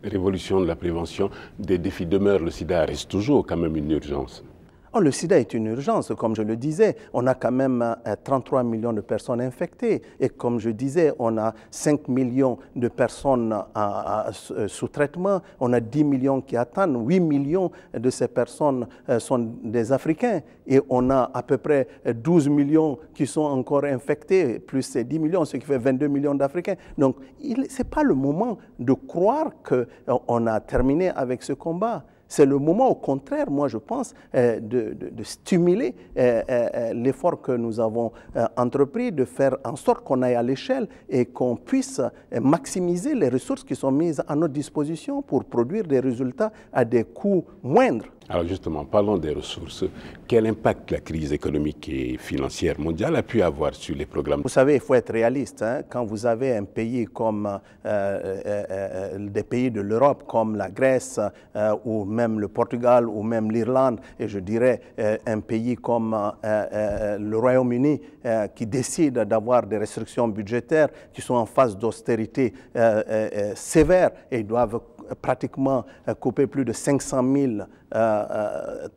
Révolution de la prévention, des défis demeurent. Le sida reste toujours quand même une urgence. Oh, le sida est une urgence, comme je le disais. On a quand même 33 millions de personnes infectées. Et comme je disais, on a 5 millions de personnes sous traitement. On a 10 millions qui attendent. 8 millions de ces personnes sont des Africains. Et on a à peu près 12 millions qui sont encore infectés, plus ces 10 millions, ce qui fait 22 millions d'Africains. Donc, ce n'est pas le moment de croire qu'on a terminé avec ce combat. C'est le moment, au contraire, moi je pense, de stimuler l'effort que nous avons entrepris, de faire en sorte qu'on aille à l'échelle et qu'on puisse maximiser les ressources qui sont mises à notre disposition pour produire des résultats à des coûts moindres. Alors justement, parlons des ressources. Quel impact la crise économique et financière mondiale a pu avoir sur les programmes? Vous savez, il faut être réaliste. Hein? Quand vous avez un pays comme des pays de l'Europe, comme la Grèce ou même le Portugal ou même l'Irlande, et je dirais un pays comme le Royaume-Uni qui décide d'avoir des restrictions budgétaires, qui sont en phase d'austérité sévère et ils doivent pratiquement couper plus de 500 000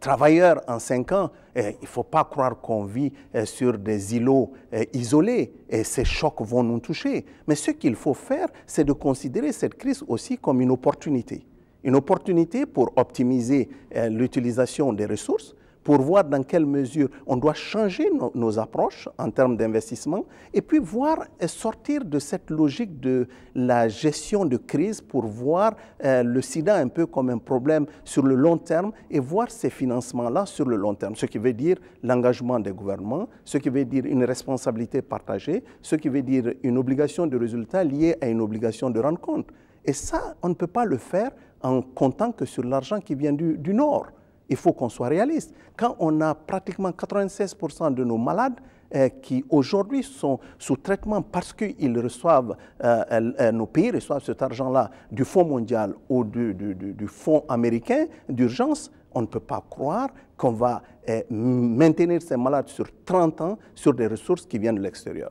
travailleurs en 5 ans. Et il ne faut pas croire qu'on vit sur des îlots isolés et ces chocs vont nous toucher. Mais ce qu'il faut faire, c'est de considérer cette crise aussi comme une opportunité. Une opportunité pour optimiser l'utilisation des ressources, pour voir dans quelle mesure on doit changer nos approches en termes d'investissement et puis voir sortir de cette logique de la gestion de crise pour voir le sida un peu comme un problème sur le long terme et voir ces financements-là sur le long terme. Ce qui veut dire l'engagement des gouvernements, ce qui veut dire une responsabilité partagée, ce qui veut dire une obligation de résultat liée à une obligation de rendre compte. Et ça, on ne peut pas le faire en comptant que sur l'argent qui vient du Nord. Il faut qu'on soit réaliste. Quand on a pratiquement 96% de nos malades qui aujourd'hui sont sous traitement parce qu'ils reçoivent, nos pays reçoivent cet argent-là du Fonds mondial ou du Fonds américain d'urgence, on ne peut pas croire qu'on va maintenir ces malades sur 30 ans sur des ressources qui viennent de l'extérieur.